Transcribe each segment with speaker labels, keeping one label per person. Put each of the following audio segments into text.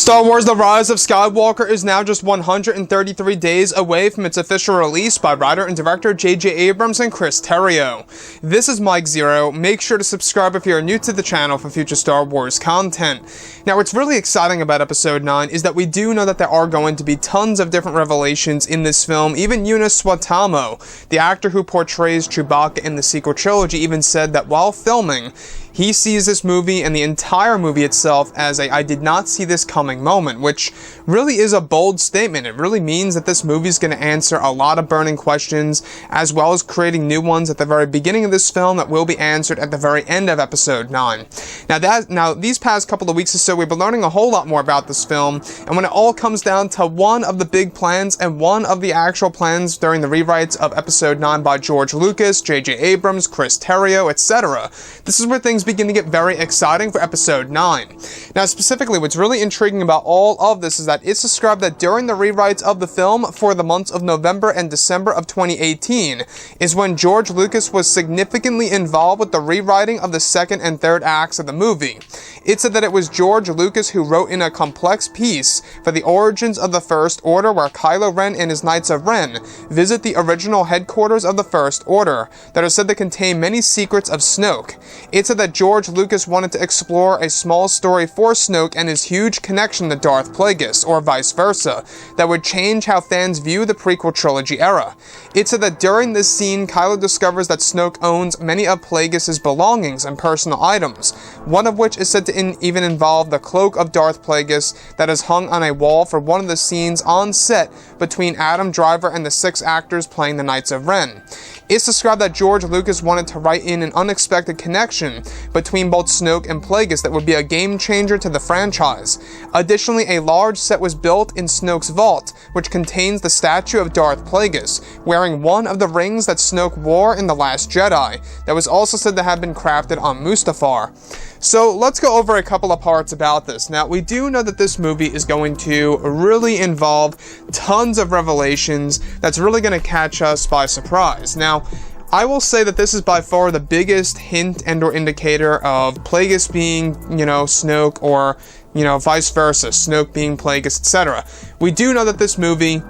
Speaker 1: Star Wars The Rise of Skywalker is now just 133 days away from its official release by writer and director J.J. Abrams and Chris Terrio. This is Mike Zero. Make sure to subscribe if you are new to the channel for future Star Wars content. Now, what's really exciting about Episode 9 is that we do know that there are going to be tons of different revelations in this film. Even Eunice Swatamo, the actor who portrays Chewbacca in the sequel trilogy, even said that while filming, he sees this movie and the entire movie itself as a "I did not see this coming" moment, which really is a bold statement. It really means that this movie is going to answer a lot of burning questions, as well as creating new ones at the very beginning of this film that will be answered at the very end of Episode 9. Now, these past couple of weeks or so, we've been learning a whole lot more about this film, and when it all comes down to one of the big plans and one of the actual plans during the rewrites of Episode 9 by George Lucas, J.J. Abrams, Chris Terrio, etc., this is where things begin to get very exciting for Episode 9. Now, specifically, what's really intriguing about all of this is that it's described that during the rewrites of the film for the months of November and December of 2018 is when George Lucas was significantly involved with the rewriting of the second and third acts of the movie. It said that it was George Lucas who wrote in a complex piece for the origins of the First Order, where Kylo Ren and his Knights of Ren visit the original headquarters of the First Order that are said to contain many secrets of Snoke. It said that George Lucas wanted to explore a small story for Snoke and his huge connection to Darth Plagueis, or vice versa, that would change how fans view the prequel trilogy era. It said that during this scene, Kylo discovers that Snoke owns many of Plagueis' belongings and personal items, one of which is said to even involve the cloak of Darth Plagueis that is hung on a wall for one of the scenes on set between Adam Driver and the 6 actors playing the Knights of Ren. It's described that George Lucas wanted to write in an unexpected connection between both Snoke and Plagueis that would be a game changer to the franchise. Additionally, a large set was built in Snoke's vault, which contains the statue of Darth Plagueis, wearing one of the rings that Snoke wore in The Last Jedi, that was also said to have been crafted on Mustafar. So let's go over a couple of parts about this. Now, we do know that this movie is going to really involve tons of revelations that's really going to catch us by surprise. Now, I will say that this is by far the biggest hint and or indicator of Plagueis being, Snoke, or, vice versa, Snoke being Plagueis, etc. We do know that this movie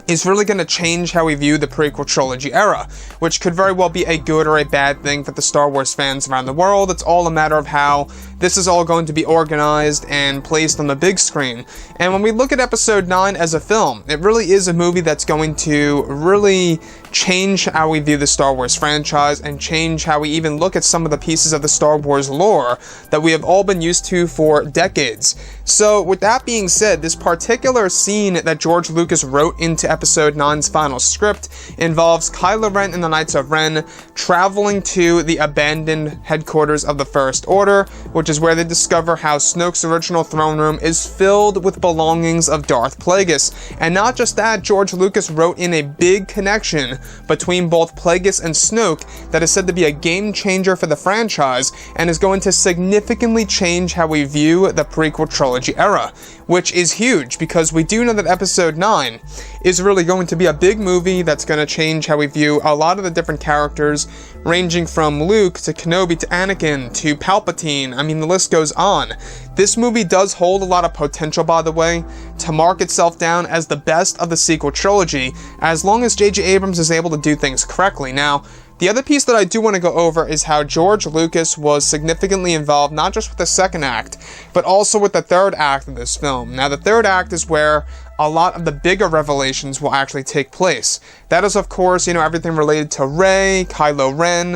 Speaker 1: is really going to change how we view the prequel trilogy era, which could very well be a good or a bad thing for the Star Wars fans around the world. It's all a matter of how this is all going to be organized and placed on the big screen. And when we look at Episode 9 as a film, it really is a movie that's going to really change how we view the Star Wars franchise and change how we even look at some of the pieces of the Star Wars lore that we have all been used to for decades. So with that being said, this particular scene that George Lucas wrote into Episode 9's final script involves Kylo Ren and the Knights of Ren traveling to the abandoned headquarters of the First Order, which is where they discover how Snoke's original throne room is filled with belongings of Darth Plagueis. And not just that, George Lucas wrote in a big connection between both Plagueis and Snoke that is said to be a game changer for the franchise and is going to significantly change how we view the prequel trilogy era, which is huge because we do know that Episode 9 is really going to be a big movie that's going to change how we view a lot of the different characters, ranging from Luke to Kenobi to Anakin to Palpatine. I mean, the list goes on. This movie does hold a lot of potential, by the way, to mark itself down as the best of the sequel trilogy, as long as J.J. Abrams is able to do things correctly. Now, the other piece that I do want to go over is how George Lucas was significantly involved not just with the second act, but also with the third act of this film. Now, the third act is where a lot of the bigger revelations will actually take place. That is, of course, everything related to Rey, Kylo Ren,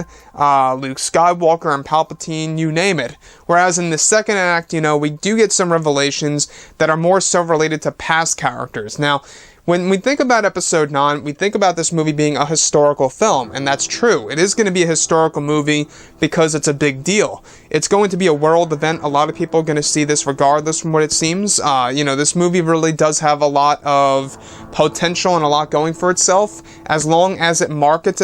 Speaker 1: Luke Skywalker, and Palpatine, you name it. Whereas in the second act, we do get some revelations that are more so related to past characters. Now, when we think about Episode 9, we think about this movie being a historical film, and that's true. It is going to be a historical movie because it's a big deal. It's going to be a world event. A lot of people are going to see this regardless from what it seems. This movie really does have a lot of potential and a lot going for itself. As long as they market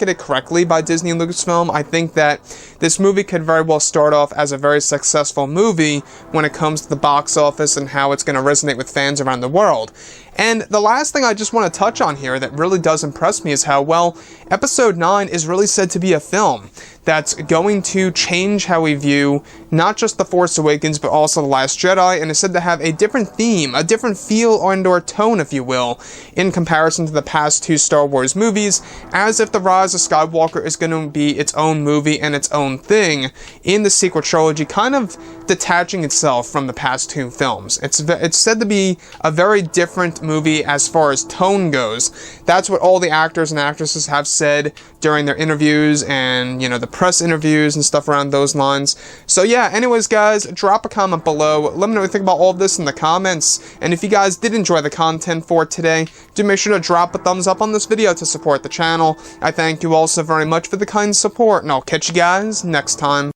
Speaker 1: it correctly by Disney and Lucasfilm, I think that this movie could very well start off as a very successful movie when it comes to the box office and how it's going to resonate with fans around the world. And the last thing I just want to touch on here that really does impress me is how, well, Episode 9 is really said to be a film that's going to change how we view not just The Force Awakens, but also The Last Jedi, and is said to have a different theme, a different feel or tone, if you will, in comparison to the past 2 Star Wars movies, as if The Rise of Skywalker is going to be its own movie and its own thing in the sequel trilogy, kind of detaching itself from the past 2 films. It's said to be a very different movie as far as tone goes. That's what all the actors and actresses have said during their interviews and, you know, the press interviews and stuff around those lines. So yeah, anyways guys, drop a comment below. Let me know what you think about all of this in the comments. And if you guys did enjoy the content for today, do make sure to drop a thumbs up on this video to support the channel. I thank you all so very much for the kind support, and I'll catch you guys next time.